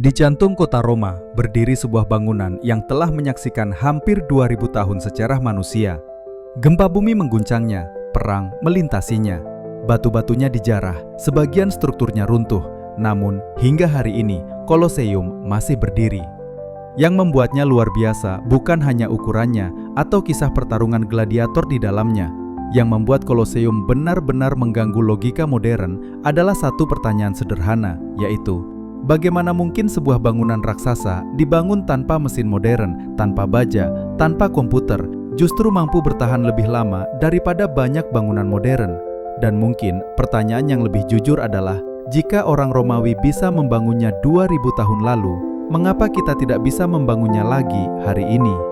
Di jantung kota Roma, berdiri sebuah bangunan yang telah menyaksikan hampir 2000 tahun sejarah manusia. Gempa bumi mengguncangnya, perang melintasinya. Batu-batunya dijarah, sebagian strukturnya runtuh. Namun, hingga hari ini, Koloseum masih berdiri. Yang membuatnya luar biasa bukan hanya ukurannya atau kisah pertarungan gladiator di dalamnya. Yang membuat Koloseum benar-benar mengganggu logika modern adalah satu pertanyaan sederhana, yaitu bagaimana mungkin sebuah bangunan raksasa dibangun tanpa mesin modern, tanpa baja, tanpa komputer, justru mampu bertahan lebih lama daripada banyak bangunan modern? Dan mungkin pertanyaan yang lebih jujur adalah, jika orang Romawi bisa membangunnya 2000 tahun lalu, mengapa kita tidak bisa membangunnya lagi hari ini?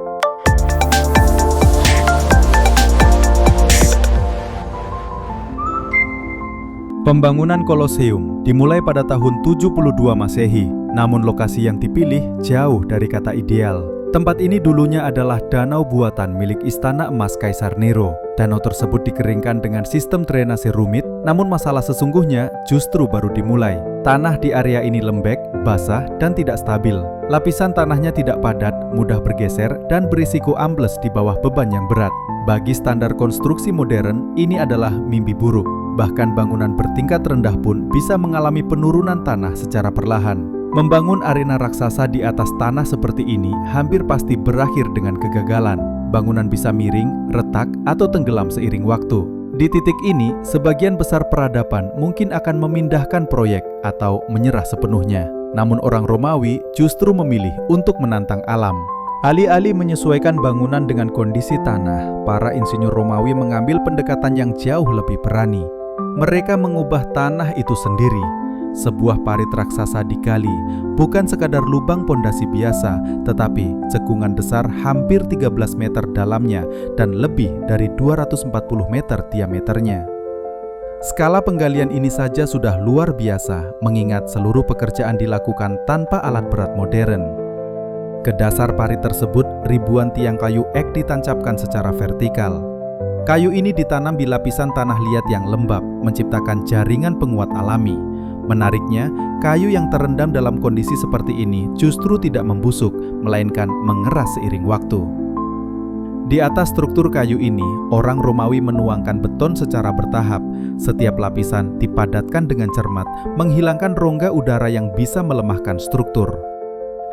Pembangunan Koloseum dimulai pada tahun 72 Masehi, namun lokasi yang dipilih jauh dari kata ideal. Tempat ini dulunya adalah danau buatan milik Istana Emas Kaisar Nero. Danau tersebut dikeringkan dengan sistem drainase rumit, namun masalah sesungguhnya justru baru dimulai. Tanah di area ini lembek, basah, dan tidak stabil. Lapisan tanahnya tidak padat, mudah bergeser, dan berisiko ambles di bawah beban yang berat. Bagi standar konstruksi modern, ini adalah mimpi buruk. Bahkan bangunan bertingkat rendah pun bisa mengalami penurunan tanah secara perlahan. Membangun arena raksasa di atas tanah seperti ini hampir pasti berakhir dengan kegagalan. Bangunan bisa miring, retak, atau tenggelam seiring waktu. Di titik ini, sebagian besar peradaban mungkin akan memindahkan proyek atau menyerah sepenuhnya. Namun orang Romawi justru memilih untuk menantang alam. Alih-alih menyesuaikan bangunan dengan kondisi tanah, para insinyur Romawi mengambil pendekatan yang jauh lebih berani. Mereka mengubah tanah itu sendiri. Sebuah parit raksasa digali, bukan sekadar lubang pondasi biasa, tetapi cekungan besar hampir 13 meter dalamnya dan lebih dari 240 meter diameternya. Skala penggalian ini saja sudah luar biasa, mengingat seluruh pekerjaan dilakukan tanpa alat berat modern. Ke dasar parit tersebut, ribuan tiang kayu ek ditancapkan secara vertikal. Kayu ini ditanam di lapisan tanah liat yang lembab, menciptakan jaringan penguat alami. Menariknya, kayu yang terendam dalam kondisi seperti ini justru tidak membusuk, melainkan mengeras seiring waktu. Di atas struktur kayu ini, orang Romawi menuangkan beton secara bertahap. Setiap lapisan dipadatkan dengan cermat, menghilangkan rongga udara yang bisa melemahkan struktur.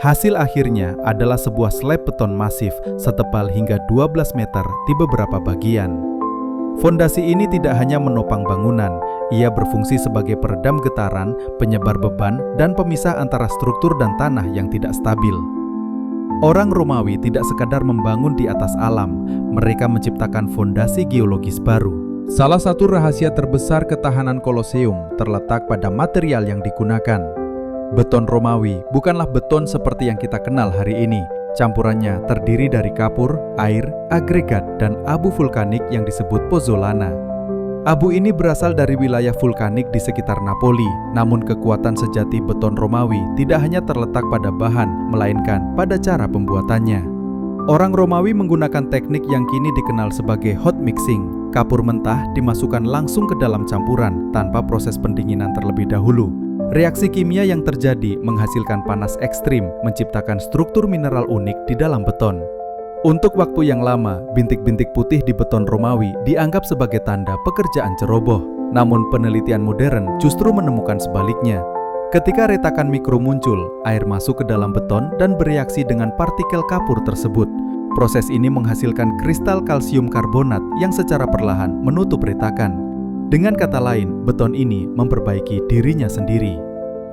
Hasil akhirnya adalah sebuah slab beton masif setebal hingga 12 meter di beberapa bagian. Fondasi ini tidak hanya menopang bangunan, ia berfungsi sebagai peredam getaran, penyebar beban, dan pemisah antara struktur dan tanah yang tidak stabil. Orang Romawi tidak sekadar membangun di atas alam, mereka menciptakan fondasi geologis baru. Salah satu rahasia terbesar ketahanan Koloseum terletak pada material yang digunakan. Beton Romawi bukanlah beton seperti yang kita kenal hari ini. Campurannya terdiri dari kapur, air, agregat, dan abu vulkanik yang disebut pozzolana. Abu ini berasal dari wilayah vulkanik di sekitar Napoli, namun kekuatan sejati beton Romawi tidak hanya terletak pada bahan, melainkan pada cara pembuatannya. Orang Romawi menggunakan teknik yang kini dikenal sebagai hot mixing. Kapur mentah dimasukkan langsung ke dalam campuran tanpa proses pendinginan terlebih dahulu. Reaksi kimia yang terjadi menghasilkan panas ekstrim, menciptakan struktur mineral unik di dalam beton. Untuk waktu yang lama, bintik-bintik putih di beton Romawi dianggap sebagai tanda pekerjaan ceroboh. Namun penelitian modern justru menemukan sebaliknya. Ketika retakan mikro muncul, air masuk ke dalam beton dan bereaksi dengan partikel kapur tersebut. Proses ini menghasilkan kristal kalsium karbonat yang secara perlahan menutup retakan. Dengan kata lain, beton ini memperbaiki dirinya sendiri.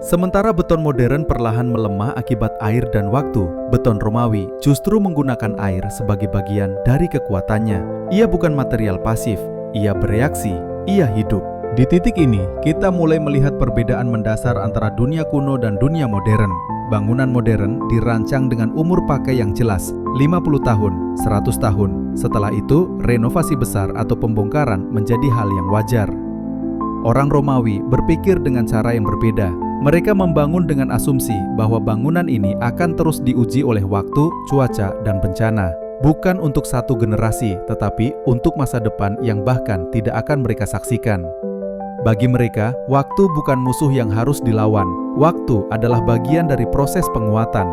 Sementara beton modern perlahan melemah akibat air dan waktu, beton Romawi justru menggunakan air sebagai bagian dari kekuatannya. Ia bukan material pasif, ia bereaksi, ia hidup. Di titik ini, kita mulai melihat perbedaan mendasar antara dunia kuno dan dunia modern. Bangunan modern dirancang dengan umur pakai yang jelas, 50 tahun, 100 tahun. Setelah itu, renovasi besar atau pembongkaran menjadi hal yang wajar. Orang Romawi berpikir dengan cara yang berbeda. Mereka membangun dengan asumsi bahwa bangunan ini akan terus diuji oleh waktu, cuaca, dan bencana. Bukan untuk satu generasi, tetapi untuk masa depan yang bahkan tidak akan mereka saksikan. Bagi mereka, waktu bukan musuh yang harus dilawan. Waktu adalah bagian dari proses penguatan.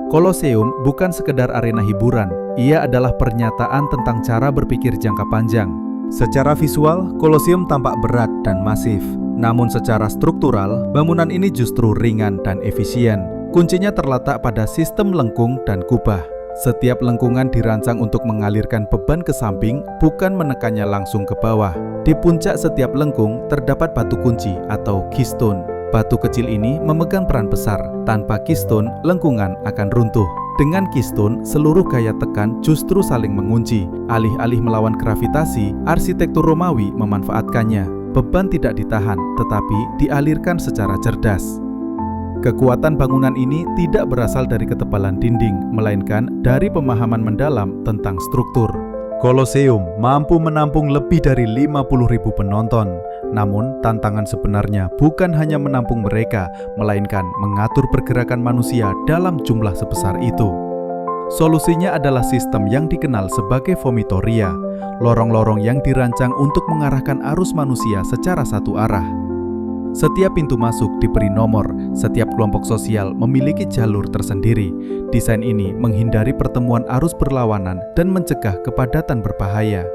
Koloseum bukan sekedar arena hiburan, ia adalah pernyataan tentang cara berpikir jangka panjang. Secara visual, Koloseum tampak berat dan masif. Namun secara struktural, bangunan ini justru ringan dan efisien. Kuncinya terletak pada sistem lengkung dan kubah. Setiap lengkungan dirancang untuk mengalirkan beban ke samping, bukan menekannya langsung ke bawah. Di puncak setiap lengkung terdapat batu kunci atau keystone. Batu kecil ini memegang peran besar. Tanpa keystone, lengkungan akan runtuh. Dengan keystone, seluruh gaya tekan justru saling mengunci. Alih-alih melawan gravitasi, arsitektur Romawi memanfaatkannya. Beban tidak ditahan, tetapi dialirkan secara cerdas. Kekuatan bangunan ini tidak berasal dari ketebalan dinding, melainkan dari pemahaman mendalam tentang struktur. Koloseum mampu menampung lebih dari 50.000 penonton. Namun, tantangan sebenarnya bukan hanya menampung mereka, melainkan mengatur pergerakan manusia dalam jumlah sebesar itu. Solusinya adalah sistem yang dikenal sebagai vomitoria, lorong-lorong yang dirancang untuk mengarahkan arus manusia secara satu arah. Setiap pintu masuk diberi nomor, setiap kelompok sosial memiliki jalur tersendiri. Desain ini menghindari pertemuan arus berlawanan dan mencegah kepadatan berbahaya.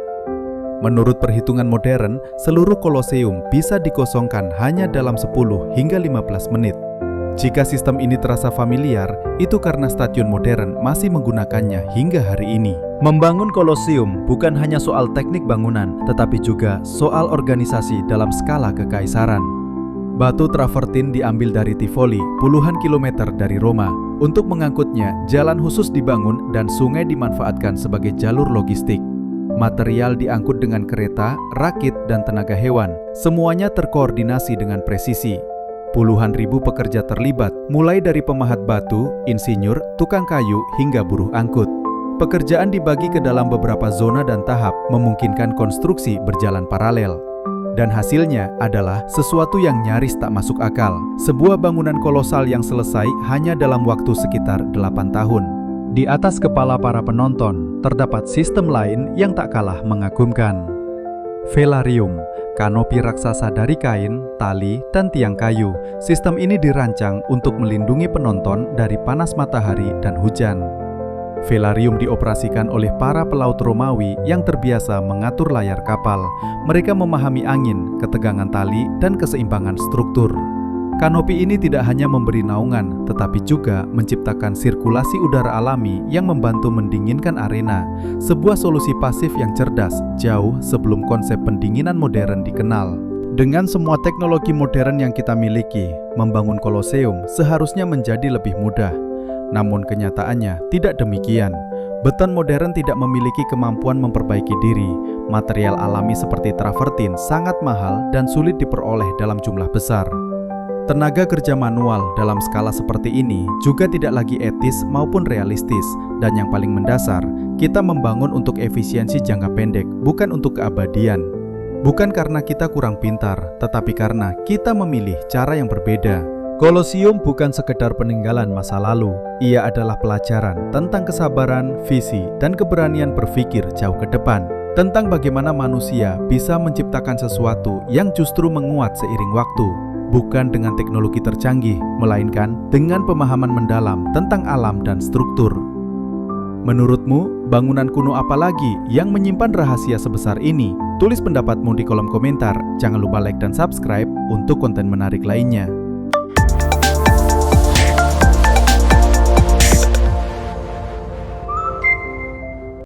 Menurut perhitungan modern, seluruh Koloseum bisa dikosongkan hanya dalam 10 hingga 15 menit. Jika sistem ini terasa familiar, itu karena stadion modern masih menggunakannya hingga hari ini. Membangun Koloseum bukan hanya soal teknik bangunan, tetapi juga soal organisasi dalam skala kekaisaran. Batu travertin diambil dari Tivoli, puluhan kilometer dari Roma. Untuk mengangkutnya, jalan khusus dibangun dan sungai dimanfaatkan sebagai jalur logistik. Material diangkut dengan kereta, rakit, dan tenaga hewan. Semuanya terkoordinasi dengan presisi. Puluhan ribu pekerja terlibat, mulai dari pemahat batu, insinyur, tukang kayu, hingga buruh angkut. Pekerjaan dibagi ke dalam beberapa zona dan tahap, memungkinkan konstruksi berjalan paralel. Dan hasilnya adalah sesuatu yang nyaris tak masuk akal. Sebuah bangunan kolosal yang selesai hanya dalam waktu sekitar 8 tahun. Di atas kepala para penonton, terdapat sistem lain yang tak kalah mengagumkan. Velarium, kanopi raksasa dari kain, tali, dan tiang kayu. Sistem ini dirancang untuk melindungi penonton dari panas matahari dan hujan. Velarium dioperasikan oleh para pelaut Romawi yang terbiasa mengatur layar kapal. Mereka memahami angin, ketegangan tali, dan keseimbangan struktur. Kanopi ini tidak hanya memberi naungan, tetapi juga menciptakan sirkulasi udara alami yang membantu mendinginkan arena. Sebuah solusi pasif yang cerdas, jauh sebelum konsep pendinginan modern dikenal. Dengan semua teknologi modern yang kita miliki, membangun Koloseum seharusnya menjadi lebih mudah. Namun kenyataannya tidak demikian. Beton modern tidak memiliki kemampuan memperbaiki diri. Material alami seperti travertin sangat mahal dan sulit diperoleh dalam jumlah besar. Tenaga kerja manual dalam skala seperti ini juga tidak lagi etis maupun realistis. Dan yang paling mendasar, kita membangun untuk efisiensi jangka pendek, bukan untuk keabadian. Bukan karena kita kurang pintar, tetapi karena kita memilih cara yang berbeda. Koloseum bukan sekedar peninggalan masa lalu, ia adalah pelajaran tentang kesabaran, visi, dan keberanian berpikir jauh ke depan. Tentang bagaimana manusia bisa menciptakan sesuatu yang justru menguat seiring waktu. Bukan dengan teknologi tercanggih, melainkan dengan pemahaman mendalam tentang alam dan struktur. Menurutmu, bangunan kuno apa lagi yang menyimpan rahasia sebesar ini? Tulis pendapatmu di kolom komentar. Jangan lupa like dan subscribe untuk konten menarik lainnya.